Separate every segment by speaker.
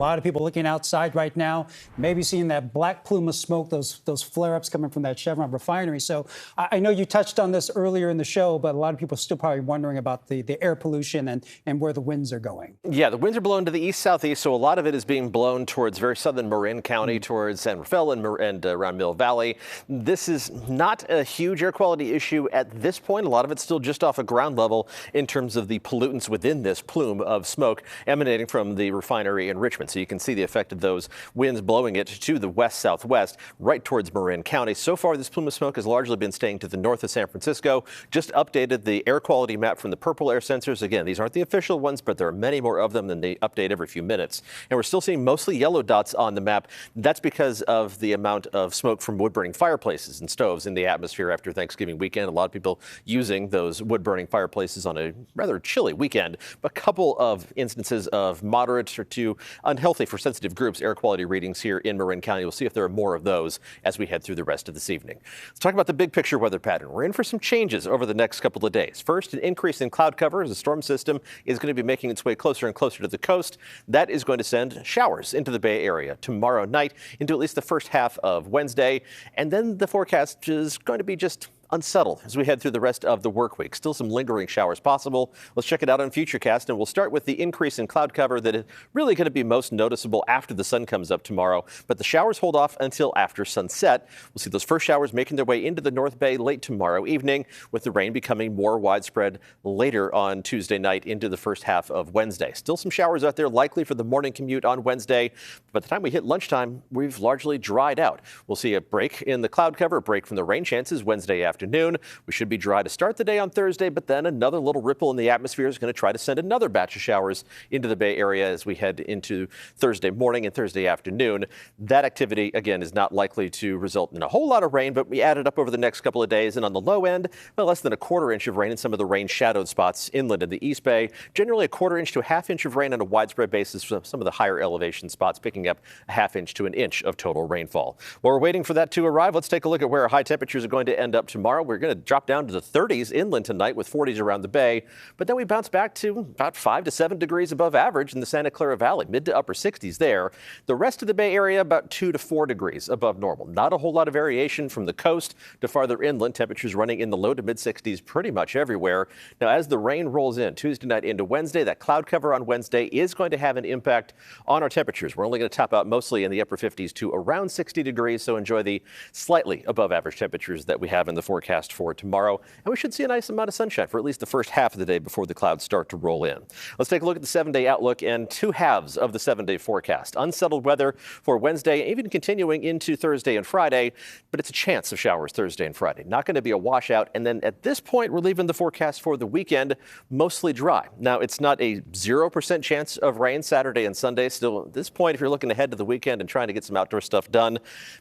Speaker 1: A lot of people looking outside right now, maybe seeing that black plume of smoke, those flare-ups coming from that Chevron refinery. So I know you touched on this earlier in the show, but a lot of people are still probably wondering about the air pollution and where the winds are going.
Speaker 2: Yeah, the winds are blowing to the east-southeast, so a lot of it is being blown towards very southern Marin County, towards San Rafael and around Mill Valley. This is not a huge air quality issue at this point. A lot of it's still just off of ground level in terms of the pollutants within this plume of smoke emanating from the refinery in Richmond. So you can see the effect of those winds blowing it to the west-southwest, right towards Marin County. So far, this plume of smoke has largely been staying to the north of San Francisco. Just updated the air quality map from the purple air sensors. Again, these aren't the official ones, but there are many more of them than they update every few minutes. And we're still seeing mostly yellow dots on the map. That's because of the amount of smoke from wood-burning fireplaces and stoves in the atmosphere after Thanksgiving weekend. A lot of people using those wood-burning fireplaces on a rather chilly weekend. A couple of instances of moderate to unhealthy for sensitive groups air quality readings here in Marin County. We'll see if there are more of those as we head through the rest of this evening. Let's talk about the big picture weather pattern. We're in for some changes over the next couple of days. First, an increase in cloud cover as the storm system is going to be making its way closer and closer to the coast. That is going to send showers into the Bay Area tomorrow night into at least the first half of Wednesday. And then the forecast is going to be just unsettled as we head through the rest of the work week. Still some lingering showers possible. Let's check it out on Futurecast, and we'll start with the increase in cloud cover that is really going to be most noticeable after the sun comes up tomorrow. But the showers hold off until after sunset. We'll see those first showers making their way into the North Bay late tomorrow evening, with the rain becoming more widespread later on Tuesday night into the first half of Wednesday. Still some showers out there likely for the morning commute on Wednesday. By the time we hit lunchtime, we've largely dried out. We'll see a break in the cloud cover, a break from the rain chances Wednesday afternoon. We should be dry to start the day on Thursday, but then another little ripple in the atmosphere is going to try to send another batch of showers into the Bay Area as we head into Thursday morning and Thursday afternoon. That activity, again, is not likely to result in a whole lot of rain, but we add it up over the next couple of days. And on the low end, well, less than a quarter inch of rain in some of the rain-shadowed spots inland in the East Bay. Generally, a quarter inch to a half inch of rain on a widespread basis for some of the higher elevation spots, picking up a half inch to an inch of total rainfall. While we're waiting for that to arrive, let's take a look at where our high temperatures are going to end up tomorrow. We're going to drop down to the 30s inland tonight with 40s around the Bay, but then we bounce back to about 5 to 7 degrees above average in the Santa Clara Valley, mid to upper 60s there. The rest of the Bay Area about 2 to 4 degrees above normal. Not a whole lot of variation from the coast to farther inland. Temperatures running in the low to mid 60s pretty much everywhere. Now, as the rain rolls in Tuesday night into Wednesday, that cloud cover on Wednesday is going to have an impact on our temperatures. We're only going to top out mostly in the upper 50s to around 60 degrees, so enjoy the slightly above average temperatures that we have in the forecast for tomorrow. And we should see a nice amount of sunshine for at least the first half of the day before the clouds start to roll in. Let's take a look at the 7-day outlook and two halves of the 7-day forecast. Unsettled weather for Wednesday, even continuing into Thursday and Friday, but it's a chance of showers Thursday and Friday. Not going to be a washout. And then at this point, we're leaving the forecast for the weekend mostly dry. Now, it's not a 0% chance of rain Saturday and Sunday. Still, at this point, if you're looking ahead to the weekend and trying to get some outdoor stuff done,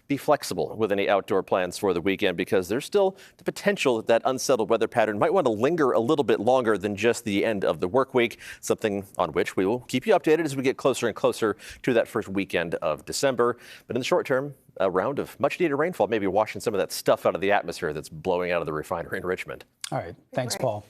Speaker 2: be flexible with any outdoor plans for the weekend, because there's still the potential that unsettled weather pattern might want to linger a little bit longer than just the end of the work week, something on which we will keep you updated as we get closer and closer to that first weekend of December. But in the short term, a round of much needed rainfall, maybe washing some of that stuff out of the atmosphere that's blowing out of the refinery in Richmond.
Speaker 1: All right. Thanks, Paul.